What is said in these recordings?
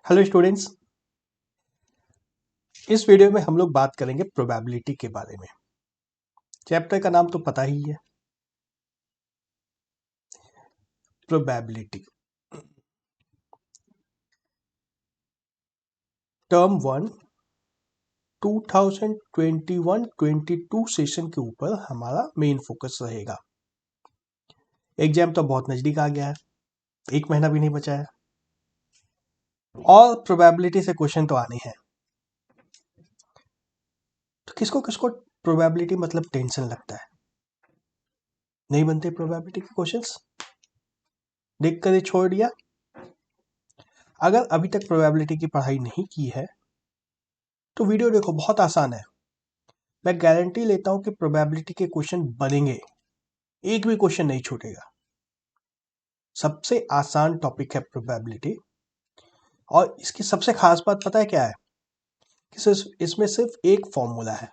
Hello students, इस video में हम लोग बात करेंगे प्रोबेबिलिटी के बारे में। चैप्टर का नाम तो पता ही है, प्रोबेबिलिटी। टर्म 1 2021-22 सेशन के ऊपर हमारा मेन फोकस रहेगा। एग्जाम तो बहुत नजदीक आ गया है, 1 महीना भी नहीं बचा है और प्रोबेबिलिटी से क्वेश्चन तो आने हैं। तो किसको किसको प्रोबेबिलिटी मतलब टेंशन लगता है, नहीं बनते प्रोबेबिलिटी के क्वेश्चंस, देख कर ही छोड़ दिया। अगर अभी तक प्रोबेबिलिटी की पढ़ाई नहीं की है तो वीडियो देखो, बहुत आसान है। मैं गारंटी लेता हूं कि प्रोबेबिलिटी के क्वेश्चन बनेंगे, एक भी क्वेश्चन नहीं छूटेगा। सबसे आसान टॉपिक है प्रोबेबिलिटी और इसकी सबसे खास बात पता है क्या है कि इसमें सिर्फ एक फॉर्मूला है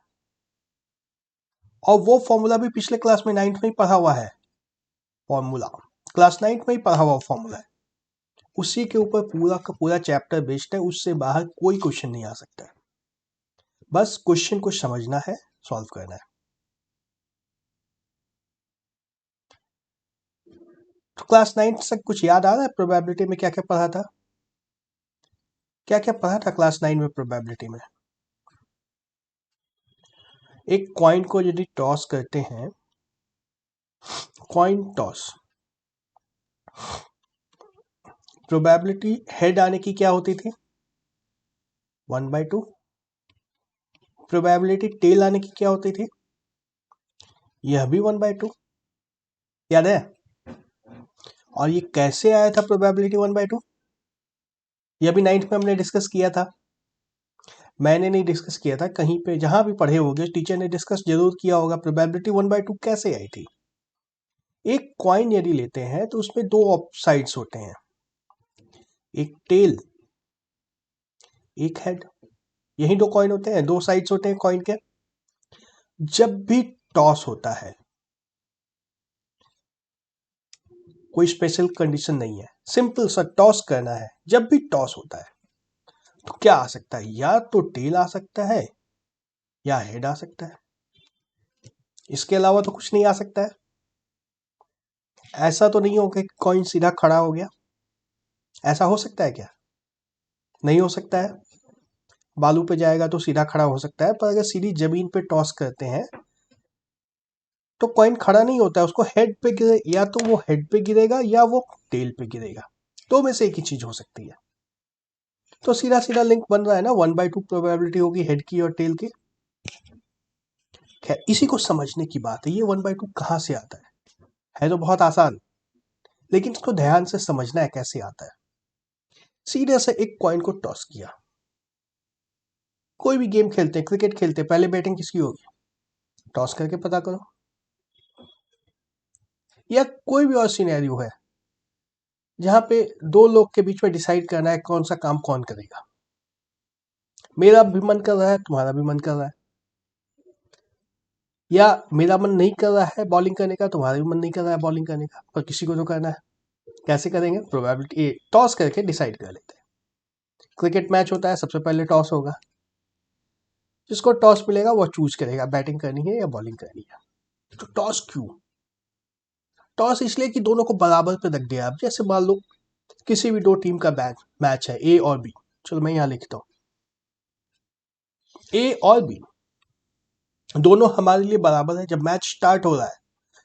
और वो फॉर्मूला भी पिछले क्लास में 9th में ही पढ़ा हुआ है। फॉर्मूला क्लास 9th में ही पढ़ा हुआ फॉर्मूला है, उसी के ऊपर पूरा का पूरा चैप्टर बेस्ड है। उससे बाहर कोई क्वेश्चन नहीं आ सकता है। बस क्वेश्चन को समझना है, सॉल्व करना है। तो क्लास 9th से कुछ याद आ रहा है प्रोबेबिलिटी में क्या क्या पढ़ा था? क्या क्या पढ़ा था क्लास 9 में प्रोबेबिलिटी में? एक कॉइन को यदि टॉस करते हैं, कॉइन टॉस, प्रोबेबिलिटी हेड आने की क्या होती थी? 1/2। प्रोबेबिलिटी टेल आने की क्या होती थी? यह भी 1/2। याद है? और ये कैसे आया था प्रोबेबिलिटी 1/2? यह भी 9th में हमने डिस्कस किया था। मैंने नहीं डिस्कस किया था, कहीं पे जहां भी पढ़े होंगे टीचर ने डिस्कस जरूर किया होगा प्रोबेबिलिटी 1/2 कैसे आई थी। एक कॉइन यदि लेते हैं तो उसमें दो साइड्स होते हैं, एक टेल, एक हेड। यही दो कॉइन होते हैं, दो साइड्स होते हैं कॉइन के। जब भी टॉस होता है, कोई स्पेशल कंडीशन नहीं है, सिंपल सा टॉस करना है। जब भी टॉस होता है तो क्या आ सकता है? या तो टेल आ सकता है या हेड आ सकता है, इसके अलावा तो कुछ नहीं आ सकता है। ऐसा तो नहीं होगा कि कॉइन सीधा खड़ा हो गया, ऐसा हो सकता है क्या? नहीं हो सकता है। बालू पे जाएगा तो सीधा खड़ा हो सकता है, पर अगर सीधी जमीन पे टॉस करते हैं तो कॉइन खड़ा नहीं होता है, उसको हेड पे गिरे, या तो वो हेड पे गिरेगा या वो टेल पे गिरेगा, दो में से एक ही चीज हो सकती है। तो सीधा सीधा लिंक बन रहा है ना, 1/2 प्रोबेबिलिटी होगी हेड की और टेल की। खैर, इसी को समझने की बात है, ये 1/2 कहां से आता है तो बहुत आसान, लेकिन इसको ध्यान से समझना है कैसे आता है। सीधे से एक कॉइन को टॉस किया, कोई भी गेम खेलते हैं, क्रिकेट खेलते हैं, पहले बैटिंग किसकी होगी? टॉस करके पता करो। या कोई भी और सिनेरियो है जहां पे दो लोग के बीच में डिसाइड करना है कौन सा काम कौन करेगा। मेरा भी मन कर रहा है, तुम्हारा भी मन कर रहा है, या मेरा मन नहीं कर रहा है बॉलिंग करने का, तुम्हारा भी मन नहीं कर रहा है बॉलिंग करने का, पर किसी को तो करना है। कैसे करेंगे? प्रोबेबिलिटी टॉस करके डिसाइड कर लेते हैं। क्रिकेट मैच होता है, सबसे पहले टॉस होगा, जिसको टॉस मिलेगा वो चूज करेगा बैटिंग करनी है या बॉलिंग करनी है। तो टॉस क्यों? टॉस इसलिए कि दोनों को बराबर पे रख दिया। अब जैसे मान लो किसी भी दो टीम का मैच है, ए और बी। चलो मैं यहाँ लिखता हूँ, ए और बी दोनों हमारे लिए बराबर है। जब मैच स्टार्ट हो रहा है,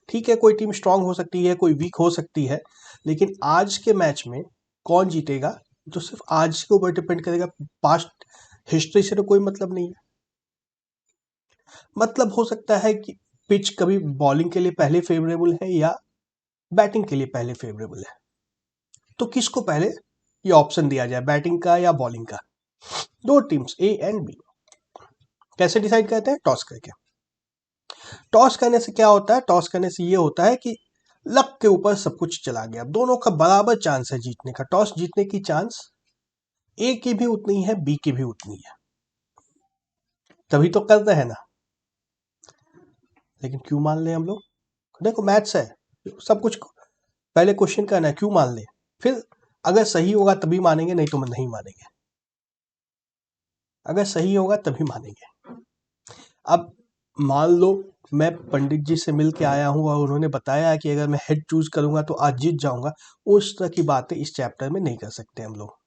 ठीक है, कोई टीम स्ट्रांग हो सकती है, कोई वीक हो सकती है, लेकिन आज के मैच में कौन जीतेगा जो सिर्फ आज के ऊपर डिपेंड करेगा। पास्ट हिस्ट्री से तो कोई मतलब नहीं है। मतलब हो सकता है कि पिच कभी बॉलिंग के लिए पहले फेवरेबल है या बैटिंग के लिए पहले फेवरेबल है, तो किसको पहले ये ऑप्शन दिया जाए, बैटिंग का या बॉलिंग का। दो टीम्स ए एंड बी, कैसे डिसाइड करते हैं? टॉस करके। टॉस करने से क्या होता है? टॉस करने से ये होता है कि लक के ऊपर सब कुछ चला गया। दोनों का बराबर चांस है जीतने का। टॉस जीतने की चांस ए की भी उतनी है, बी की भी उतनी है, तभी तो करते हैं ना। लेकिन क्यों मान ले हम लोग? देखो मैथ्स है, सब कुछ पहले क्वेश्चन करना है, क्यों मान ले, फिर अगर सही होगा तभी मानेंगे, नहीं तो नहीं मानेंगे। अगर सही होगा तभी मानेंगे। अब मान लो मैं पंडित जी से मिल के आया हूँ और उन्होंने बताया कि अगर मैं हेड चूज करूंगा तो आज जीत जाऊंगा, उस तरह की बातें इस चैप्टर में नहीं कर सकते हम लोग।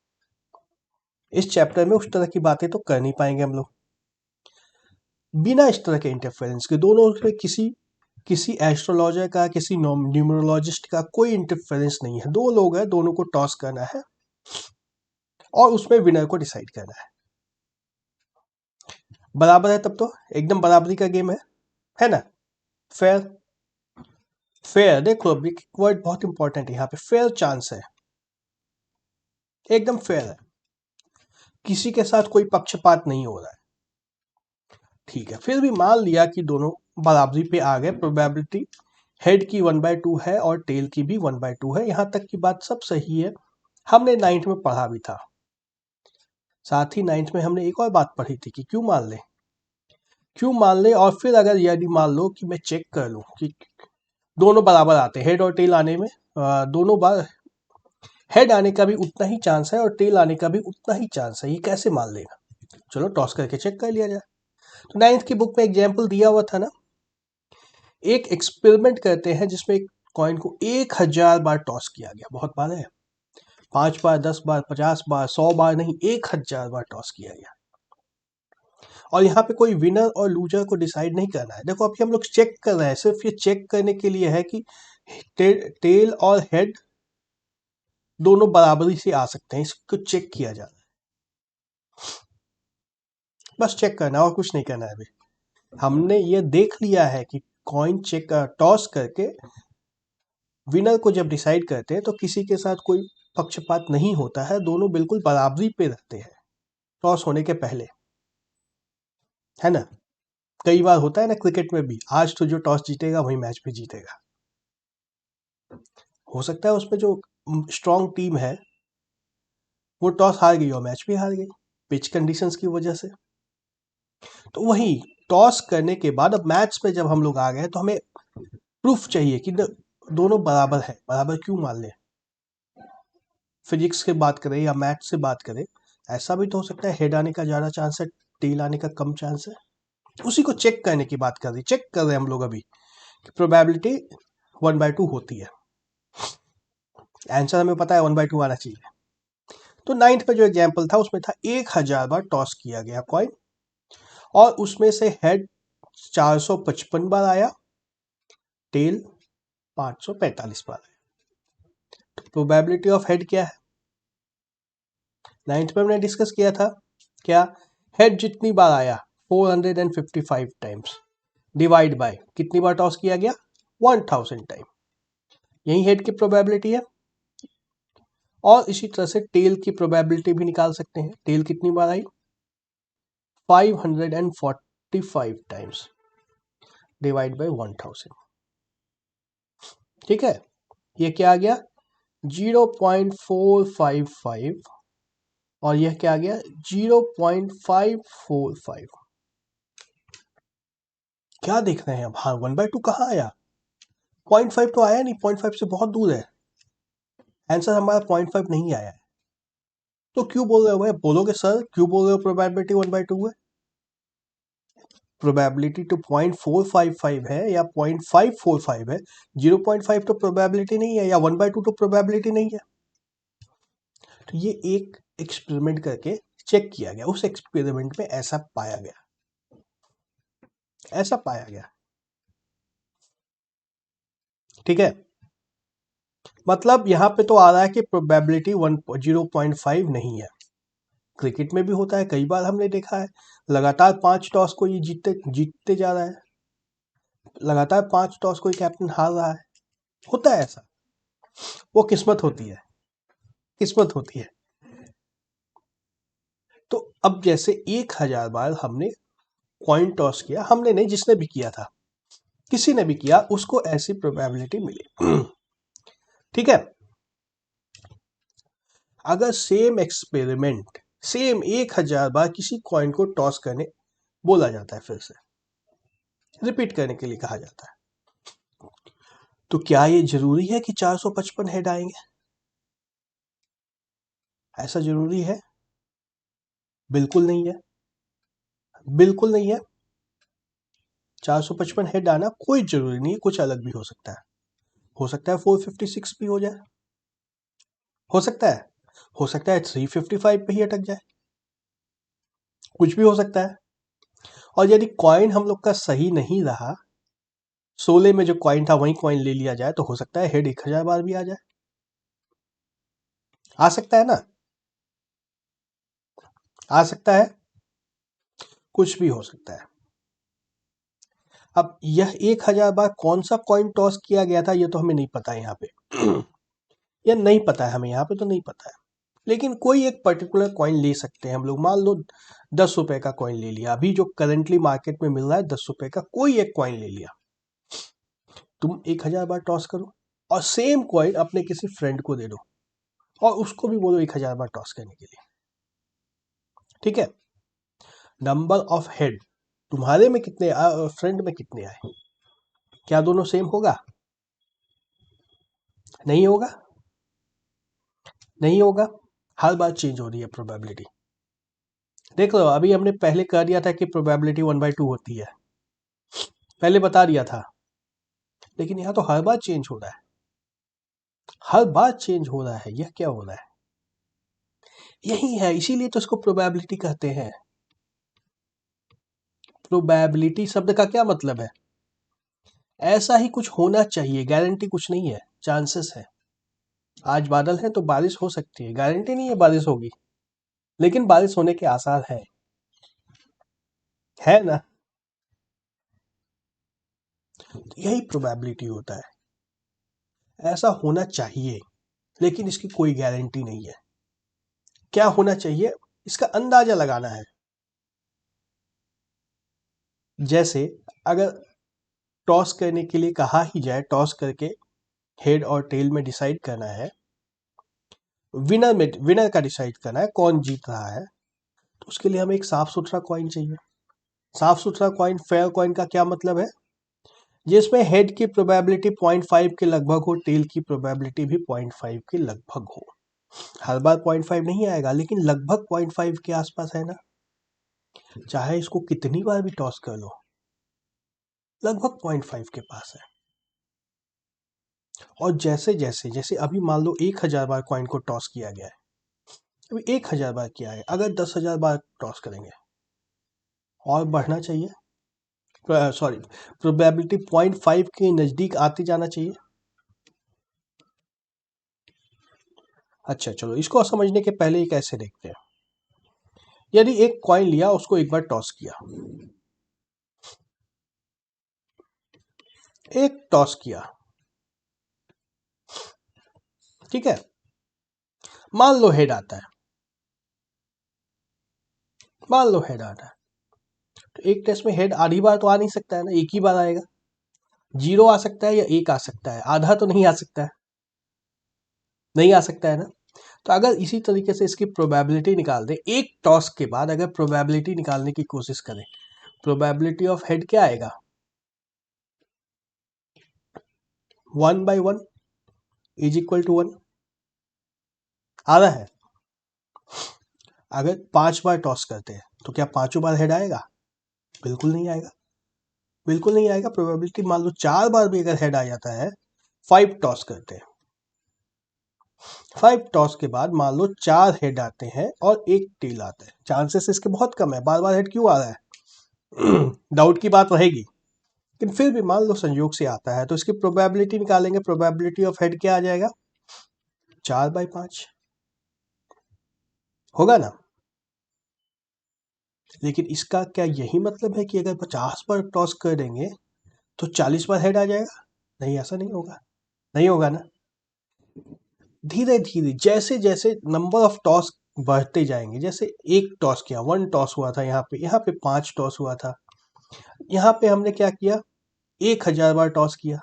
इस चैप्टर में उस तरह की बातें तो कर नहीं पाएंगे हम लोग, बिना इस तरह के इंटरफेरेंस के। दोनों में किसी एस्ट्रोलॉजर का, किसी न्यूमरोलॉजिस्ट का कोई इंटरफेरेंस नहीं है। दो लोग हैं, दोनों को टॉस करना है और उसमें विनर को डिसाइड करना है। बराबर है तब तो एकदम बराबरी का गेम है ना। फेयर, फेयर देखो अब एक वर्ड बहुत इंपॉर्टेंट है यहाँ पे, फेयर चांस है, एकदम फेयर है, किसी के साथ कोई पक्षपात नहीं हो रहा है। ठीक है, फिर भी मान लिया कि दोनों बराबरी पे आ गए, प्रोबेबिलिटी हेड की 1/2 है और टेल की भी 1/2 है, यहां तक की बात सब सही है। हमने 9th में पढ़ा भी था, साथ ही 9th में हमने एक और बात पढ़ी थी कि क्यों मान ले और फिर अगर यदि मान लो कि मैं चेक कर लूं कि दोनों बराबर आते हैं, हेड और टेल आने में दोनों बार हेड आने का भी उतना ही चांस है और टेल आने का भी उतना ही चांस है, ये कैसे मान लेगा। चलो टॉस करके चेक कर लिया जाए। तो 9th की बुक में एग्जाम्पल दिया हुआ था ना, एक एक्सपेरिमेंट करते हैं जिसमें एक कॉइन को 1000 बार टॉस किया गया। बहुत बार है, 5 बार, 10 बार, 50 बार, 100 बार नहीं, 1000 बार टॉस किया गया। और यहाँ पे कोई विनर और लूजर को डिसाइड नहीं करना है। देखो अभी हम लोग चेक कर रहे हैं, सिर्फ ये चेक करने के लिए है कि टेल और हेड दोनों बराबरी से आ सकते हैं, इसको चेक किया जा रहा है, बस चेक करना और कुछ नहीं करना है। अभी हमने ये देख लिया है कि कॉइन चेक टॉस करके विनर को जब डिसाइड करते हैं तो किसी के साथ कोई पक्षपात नहीं होता है, दोनों बिल्कुल बराबरी पे रहते हैं टॉस होने के पहले, है ना। कई बार होता है ना क्रिकेट में भी, आज तो जो टॉस जीतेगा वही मैच भी जीतेगा। हो सकता है उसमें जो स्ट्रांग टीम है वो टॉस हार गई और मैच भी हार गई पिच कंडीशंस की वजह से। तो वही टॉस करने के बाद अब मैच में जब हम लोग आ गए तो हमें प्रूफ चाहिए कि दोनों बराबर है। बराबर क्यों मान ले, फिजिक्स से बात करें या मैथ से बात करें, ऐसा भी तो हो सकता है हेड आने का ज़्यादा चांस है, टेल आने का कम चांस है। उसी को चेक करने की बात कर रही, चेक कर रहे हैं हम लोग अभी कि प्रोबेबिलिटी 1/2 होती है। आंसर हमें पता है 1/2 आना चाहिए। तो 9th पे जो एग्जाम्पल था उसमें था 1000 बार टॉस किया गया कॉइन और उसमें से हेड 455 बार आया, टेल 545 बार आया। तो प्रोबेबिलिटी ऑफ हेड क्या है, 9th में हमने डिस्कस किया था क्या, हेड जितनी बार आया 455 टाइम्स डिवाइड बाय कितनी बार टॉस किया गया 1000 टाइम, यही हेड की प्रोबेबिलिटी है। और इसी तरह से टेल की प्रोबेबिलिटी भी निकाल सकते हैं, टेल कितनी बार आई 545 टाइम्स डिवाइड बाय 1000। ठीक है, ये क्या आ गया 0.455 और यह क्या आ गया 0.545। क्या देख रहे हैं अब, हाँ 1/2 कहाँ आया, 0.5 तो आया नहीं, 0.5 से बहुत दूर है, आंसर हमारा 0.5 नहीं आया है। तो क्यों बोल रहे हो भाई, बोलोगे सर क्यों बोल रहे हो प्रोबेबिलिटी 1/2 है, प्रोबेबिलिटी तो 0.455 है या 0.545 है, 0.5 तो प्रोबेबिलिटी नहीं है या 1/2 तो प्रोबेबिलिटी नहीं है। तो ये एक एक्सपेरिमेंट करके चेक किया गया, उस एक्सपेरिमेंट में ऐसा पाया गया, ऐसा पाया गया। ठीक है, मतलब यहां पे तो आ रहा है कि प्रोबेबिलिटी 0.5 नहीं है। क्रिकेट में भी होता है, कई बार हमने देखा है लगातार 5 टॉस को ये जीतते जा रहा है, लगातार 5 टॉस कोई कैप्टन हार रहा है, होता है ऐसा, वो किस्मत होती है, किस्मत होती है। तो अब जैसे 1000 बार हमने कॉइन टॉस किया, हमने नहीं जिसने भी किया था, किसी ने भी किया, उसको ऐसी प्रोबेबिलिटी मिली। ठीक है, अगर सेम एक्सपेरिमेंट सेम 1000 बार किसी कॉइन को टॉस करने बोला जाता है, फिर से रिपीट करने के लिए कहा जाता है, तो क्या ये जरूरी है कि 455 हेड आएंगे, ऐसा जरूरी है, बिल्कुल नहीं है। बिल्कुल नहीं है। 455 हेड आना कोई जरूरी नहीं है, कुछ अलग भी हो सकता है। हो सकता है 456 भी हो जाए, हो सकता है, हो सकता है 355 पे ही अटक जाए, कुछ भी हो सकता है। और यदि कॉइन हम लोग का सही नहीं रहा, 16 में जो कॉइन था वही कॉइन ले लिया जाए, तो हो सकता है हेड 1000 बार भी आ जाए। आ सकता है ना, आ सकता है, कुछ भी हो सकता है। अब यह 1000 बार कौन सा कॉइन टॉस किया गया था ये तो हमें नहीं पता है यहाँ पे। यह नहीं पता है हमें, यहाँ पे तो नहीं पता है। लेकिन कोई एक पर्टिकुलर कॉइन ले सकते हैं हम लोग। मान लो 10 रुपए का कॉइन ले लिया, अभी जो करंटली मार्केट में मिल रहा है 10 रुपए का कोई एक कॉइन ले लिया। तुम 1000 बार टॉस करो और सेम कॉइन अपने किसी फ्रेंड को दे दो और उसको भी बोलो 1000 बार टॉस करने के लिए। ठीक है, नंबर ऑफ हेड तुम्हारे में कितने फ्रेंड में कितने आए, क्या दोनों सेम होगा? नहीं होगा, नहीं होगा। हर बार चेंज हो रही है प्रोबेबिलिटी। देख लो, अभी हमने पहले कह दिया था कि प्रोबेबिलिटी 1/2 होती है, पहले बता दिया था। लेकिन यहाँ तो हर बार चेंज हो रहा है, हर बार चेंज हो रहा है। यह क्या हो रहा है? यही है, इसीलिए तो इसको प्रोबेबिलिटी कहते हैं। प्रोबेबिलिटी शब्द का क्या मतलब है? ऐसा ही कुछ होना चाहिए, गारंटी कुछ नहीं है, चांसेस है। आज बादल है तो बारिश हो सकती है, गारंटी नहीं है बारिश होगी, लेकिन बारिश होने के आसार है ना। यही प्रोबेबिलिटी होता है, ऐसा होना चाहिए, लेकिन इसकी कोई गारंटी नहीं है। क्या होना चाहिए, इसका अंदाजा लगाना है। जैसे अगर टॉस करने के लिए कहा ही जाए, टॉस करके हेड और टेल में डिसाइड करना है, विनर का डिसाइड करना है कौन जीत रहा है, तो उसके लिए हमें एक साफ सुथरा कॉइन चाहिए। साफ सुथरा कॉइन, फेयर कॉइन का क्या मतलब है? जिसमें हेड की प्रोबेबिलिटी 0.5 के लगभग हो, टेल की प्रोबेबिलिटी भी 0.5 के लगभग हो। हर बार 0.5 नहीं आएगा, लेकिन लगभग 0.5 के आसपास है ना। चाहे इसको कितनी बार भी टॉस कर लो, लगभग 0.5 के पास है। और जैसे जैसे जैसे अभी मान लो 1000 बार कॉइन को टॉस किया गया है, अभी 1000 बार किया है, अगर 10,000 बार टॉस करेंगे और बढ़ना चाहिए, सॉरी, प्रोबेबिलिटी 0.5 के नज़दीक आते जाना चाहिए। अच्छा चलो, इसको समझने के पहले एक ऐसे देखते हैं। यदि एक कॉइन लिया, उसको एक बार टॉस किया, एक टॉस किया, ठीक है, मान लो हेड आता है, मान लो हेड आता है, तो एक टेस्ट में हेड आधी बार तो आ नहीं सकता है ना, एक ही बार आएगा। 0 आ सकता है या 1 आ सकता है, आधा तो नहीं आ सकता है, नहीं आ सकता है ना। तो अगर इसी तरीके से इसकी प्रोबेबिलिटी निकाल दे, एक टॉस के बाद अगर प्रोबेबिलिटी निकालने की कोशिश करें, प्रोबेबिलिटी ऑफ हेड क्या आएगा? 1/1 इज इक्वल टू 1 आ रहा है। अगर 5 बार टॉस करते हैं तो क्या पांचों बार हेड आएगा? बिल्कुल नहीं आएगा, बिल्कुल नहीं आएगा। प्रोबेबिलिटी मान लो 4 बार भी अगर हेड आ जाता है, 5 टॉस करते हैं, 5 टॉस के बाद मान लो 4 हेड आते हैं और एक टेल आता है, चांसेस इसके बहुत कम है, बार बार हेड क्यों आ रहा है? डाउट की बात रहेगी, लेकिन फिर भी मान लो संयोग से आता है, तो इसकी प्रोबेबिलिटी निकालेंगे, प्रोबेबिलिटी ऑफ हेड क्या आ जाएगा? 4/5 होगा ना। लेकिन इसका क्या यही मतलब है कि अगर 50 बार टॉस कर देंगे तो 40 बार हेड आ जाएगा? नहीं, ऐसा नहीं होगा, नहीं होगा ना। धीरे धीरे जैसे जैसे नंबर ऑफ टॉस बढ़ते जाएंगे, जैसे एक टॉस किया, 1 टॉस हुआ था, यहाँ पे 5 टॉस हुआ था, यहाँ पे हमने क्या किया, 1000 बार टॉस किया,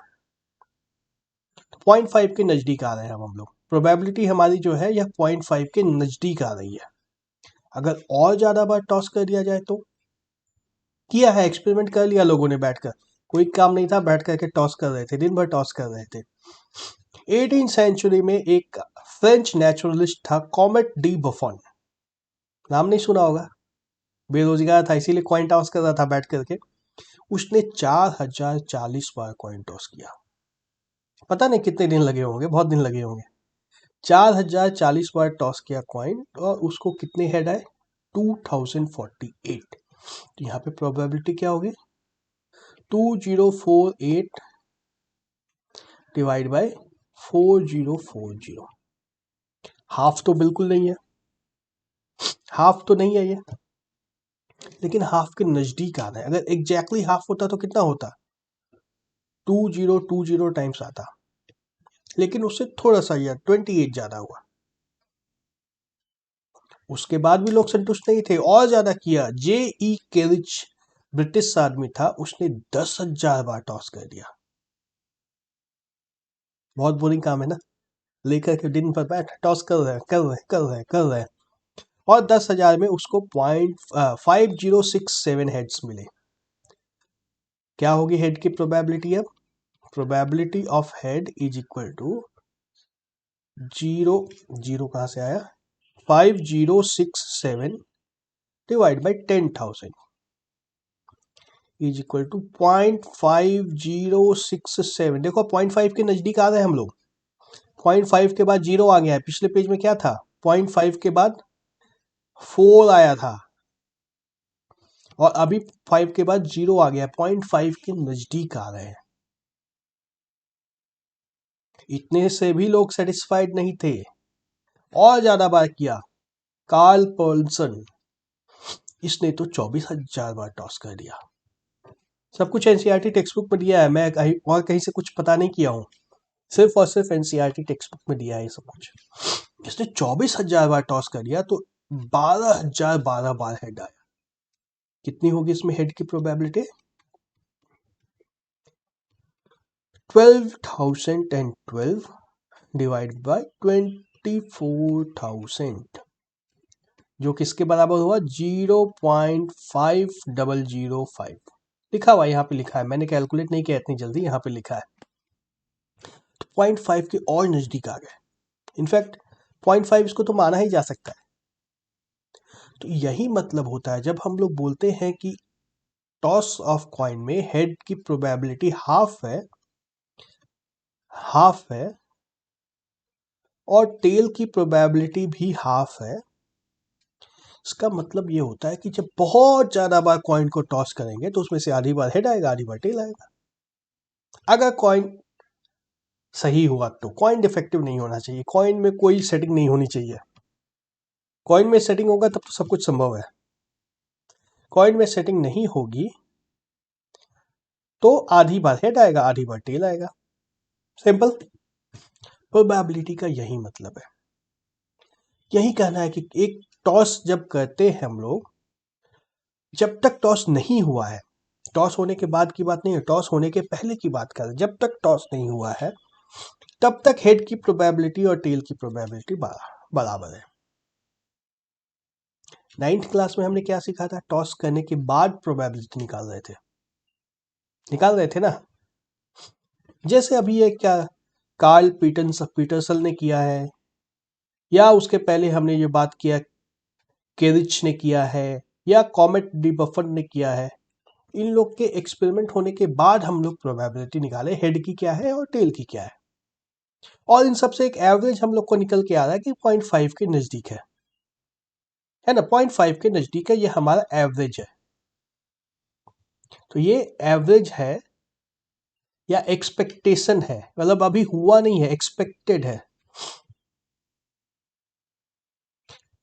0.5 के नजदीक आ रहे हैं हम लोग। प्रोबेबिलिटी हमारी जो है यह 0.5 के नजदीक आ रही है। अगर और ज्यादा बार टॉस कर दिया जाए तो, किया है, एक्सपेरिमेंट कर लिया लोगों ने बैठकर, कोई काम नहीं था, बैठ करके टॉस कर रहे थे, दिन भर टॉस कर रहे थे। 18th सेंचुरी में एक फ्रेंच नेचुरलिस्ट था, कॉमेट डी बफन, नाम नहीं सुना होगा, बेरोजगार था इसीलिए कॉइन टॉस कर रहा था बैठ करके। उसने 4040 बार कॉइन टॉस किया। पता नहीं कितने दिन लगे होंगे, बहुत दिन लगे होंगे। 4040 बार टॉस किया कॉइन, और उसको कितने हेड आए? 2048। तो यहाँ पे प्रोबेबिलिटी क्या होगी? 2048 डिवाइड बाय 4040। हाफ तो बिल्कुल नहीं है, हाफ तो नहीं है ये, लेकिन हाफ के नजदीक आ रहा है। अगर एग्जैक्टली हाफ होता तो कितना होता? 2020 टाइम्स आता, लेकिन उससे थोड़ा सा यार 28 ज्यादा हुआ। उसके बाद भी लोग संतुष्ट नहीं थे, और ज्यादा किया। J.E. केरिच ब्रिटिश आदमी था, उसने 10,000 बार टॉस कर दिया। बहुत बोरिंग काम है ना, लेकर के दिन भर बैठ टॉस कर रहे हैं। और 10,000 में उसको 0.5067 हेड्स मिले। क्या होगी हेड की प्रोबेबिलिटी? अब probability of head is equal to 0 कहां से आया? 5067 divide by 10,000 is equal to 0.5067। देखो 0.5 के नजदीक आ रहे हैं हम लोग। 0.5 के बाद 0 आ गया है। पिछले पेज में क्या था? 0.5 के बाद 4 आया था, और अभी 5 के बाद 0 आ गया। 0.5 के नजदीक आ रहे हैं। इतने से भी लोग सेटिस्फाइड नहीं थे, और ज्यादा बार किया। कार्ल पर्लसन, इसने तो 24,000 बार टॉस कर दिया। सब कुछ एनसीईआरटी टेक्स्ट बुक में दिया है, मैं कहीं से कुछ पता नहीं किया हूँ। सिर्फ और सिर्फ एनसीईआरटी टेक्स्ट बुक में दिया है ये सब कुछ। इसने 24,000 बार टॉस कर दिया, तो 12,012 बार हेड आया। कितनी होगी इसमें हेड की प्रोबेबिलिटी? 12,012 डिवाइड बाय 24,000, जो किसके बराबर हुआ? 0.5005। लिखा हुआ यहाँ पे, लिखा है, मैंने कैलकुलेट नहीं किया इतनी जल्दी, यहाँ पे लिखा है। तो 0.5 के और नजदीक आ गए। इनफैक्ट 0.5 इसको तो माना ही जा सकता है। तो यही मतलब होता है जब हम लोग बोलते हैं कि टॉस ऑफ कॉइन में हेड की प्रोबेबिलिटी हाफ है और टेल की प्रोबेबिलिटी भी हाफ है। इसका मतलब ये होता है कि जब बहुत ज्यादा बार कॉइन को टॉस करेंगे तो उसमें से आधी बार हेड आएगा, आधी बार टेल आएगा। अगर कॉइन सही हुआ तो कॉइन डिफेक्टिव नहीं होना चाहिए, कॉइन में कोई सेटिंग नहीं होनी चाहिए। कॉइन में सेटिंग होगा तब तो सब कुछ संभव है। कॉइन में सेटिंग नहीं होगी तो आधी बार हेड आएगा, आधी बार टेल आएगा। सिंपल। प्रोबेबिलिटी का यही मतलब है, यही कहना है कि एक टॉस जब करते हैं हम लोग, जब तक टॉस नहीं हुआ है, टॉस होने के बाद की बात नहीं है, टॉस होने के पहले की बात कर रहे हैं, जब तक टॉस नहीं हुआ है तब तक हेड की प्रोबेबिलिटी और टेल की प्रोबेबिलिटी बराबर है। 9th क्लास में हमने क्या सीखा था? टॉस करने के बाद प्रोबेबिलिटी निकाल रहे थे ना। जैसे अभी ये क्या कार्ल पीटरसन ने किया है, या उसके पहले हमने ये बात किया केरिच ने किया है, या कॉमेट डी बफन ने किया है। इन लोग के एक्सपेरिमेंट होने के बाद हम लोग प्रोबेबिलिटी निकाले हेड की क्या है और टेल की क्या है, और इन सबसे एक एवरेज हम लोग को निकल के आ रहा है कि 0.5 के नजदीक है ना। 0.5 के नजदीक है, ये हमारा एवरेज है। तो ये एवरेज है या एक्सपेक्टेशन है, मतलब अभी हुआ नहीं है, एक्सपेक्टेड है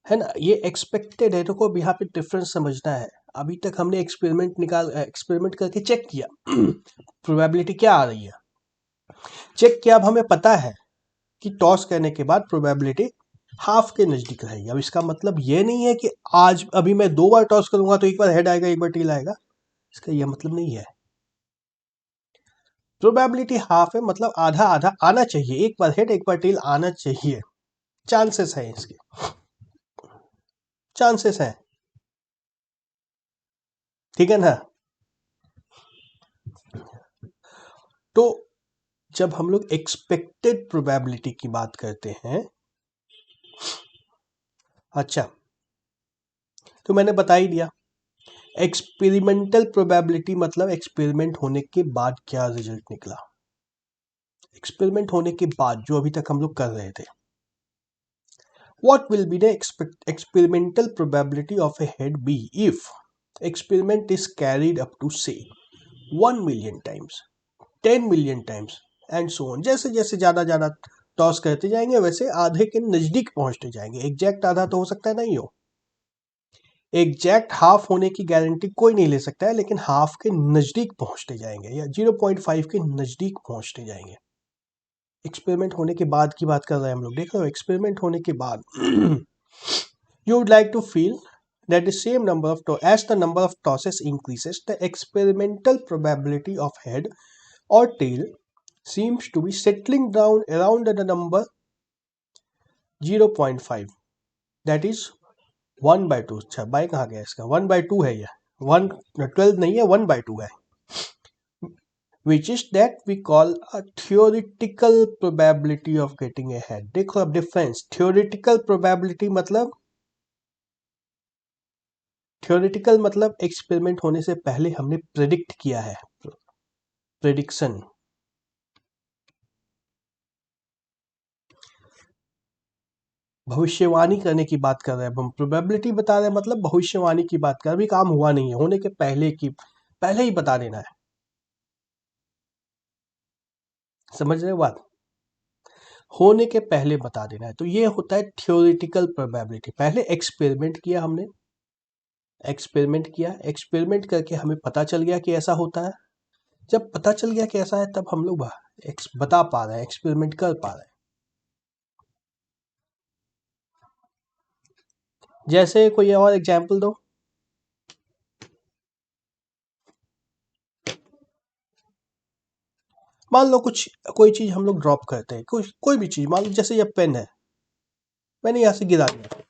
ना। ये एक्सपेक्टेड है। तो को यहाँ पे डिफरेंस समझना है। अभी तक हमने एक्सपेरिमेंट करके चेक किया प्रोबेबिलिटी क्या आ रही है, चेक किया। अब हमें पता है कि टॉस करने के बाद प्रोबेबिलिटी हाफ के नजदीक रहेगी। अब इसका मतलब ये नहीं है कि आज अभी मैं 2 बार टॉस करूंगा तो एक बार हेड आएगा, एक बार टेल आएगा, इसका यह मतलब नहीं है। प्रोबेबिलिटी हाफ है, मतलब आधा आधा आना चाहिए, एक बार हेड एक बार टेल आना चाहिए। चांसेस है, इसके चांसेस है, ठीक है ना। तो जब हम लोग एक्सपेक्टेड प्रोबेबिलिटी की बात करते हैं, अच्छा, तो मैंने बता ही दिया एक्सपेरिमेंटल प्रोबेबिलिटी मतलब एक्सपेरिमेंट होने के बाद क्या रिजल्ट निकला, एक्सपेरिमेंट होने के बाद जो अभी तक हम लोग कर रहे थे. What will be the experimental probability of a head be if experiment is carried up to say 1 million times, 10 million times and so on. जैसे जैसे ज़्यादा टॉस करते जाएंगे वैसे आधे के नज़दीक पहुंचते जाएंगे. एग्जैक्ट आधा तो हो सकता है नहीं हो, एग्जैक्ट हाफ होने की गारंटी कोई नहीं ले सकता है, लेकिन हाफ के नज़दीक पहुंचते जाएंगे या 0.5 के नज़दीक पहुंचते जाएंगे. एक्सपेरिमेंट होने के बाद की बात कर रहे हैं हम लोग. देख रहे हो, एक्सपेरिमेंट होने के बाद you would like to feel that the same number of as the number of tosses increases, the experimental probability of head or tail seems to be settling down around the number 0.5, that is 1/2. अच्छा, bye कहाँ गया इसका, 1/2 है, यह 12 नहीं है, 1/2 है, which is that we call a theoretical probability of getting a head. देखो अब डिफरेंस, theoretical probability मतलब थ्योरेटिकल मतलब एक्सपेरिमेंट होने से पहले हमने प्रेडिक्ट किया है, प्रेडिक्शन. भविष्यवाणी करने की बात कर रहे हैं हम. प्रोबेबिलिटी बता रहे हैं मतलब भविष्यवाणी की बात कर, अभी काम हुआ नहीं है, होने के पहले ही बता देना है. समझ रहे हो बात, होने के पहले बता देना है. तो ये होता है थ्योरेटिकल प्रोबेबिलिटी. पहले एक्सपेरिमेंट किया हमने, एक्सपेरिमेंट करके हमें पता चल गया कि ऐसा होता है. जब पता चल गया कि ऐसा है तब हम लोग बता पा रहे हैं, एक्सपेरिमेंट कर पा रहे हैं. जैसे कोई और एग्जाम्पल दो. मान लो कोई चीज हम लोग ड्रॉप करते हैं, कोई भी चीज, मान लो जैसे ये पेन है, मैंने यहाँ से गिरा दिया,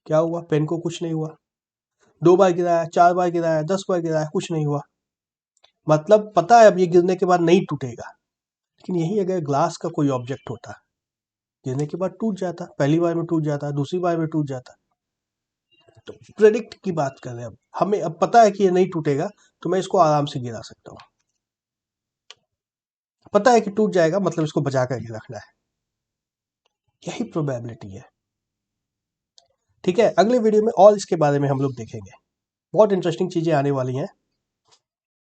क्या हुआ, पेन को कुछ नहीं हुआ. 2 बार गिराया, 4 बार गिराया, 10 बार गिराया, कुछ नहीं हुआ. मतलब पता है अब ये गिरने के बाद नहीं टूटेगा. लेकिन यही अगर ग्लास का कोई ऑब्जेक्ट होता, गिरने के बाद टूट जाता, पहली बार में टूट जाता, दूसरी बार में टूट जाता. तो प्रेडिक्ट की बात कर रहे हैं. अब हमें अब पता है कि ये नहीं टूटेगा, तो मैं इसको आराम से गिरा सकता हूँ. पता है कि टूट जाएगा, मतलब इसको बचा करके रखना है. यही प्रोबेबिलिटी है. ठीक है, अगले वीडियो में और इसके बारे में हम लोग देखेंगे. बहुत इंटरेस्टिंग चीजें आने वाली हैं.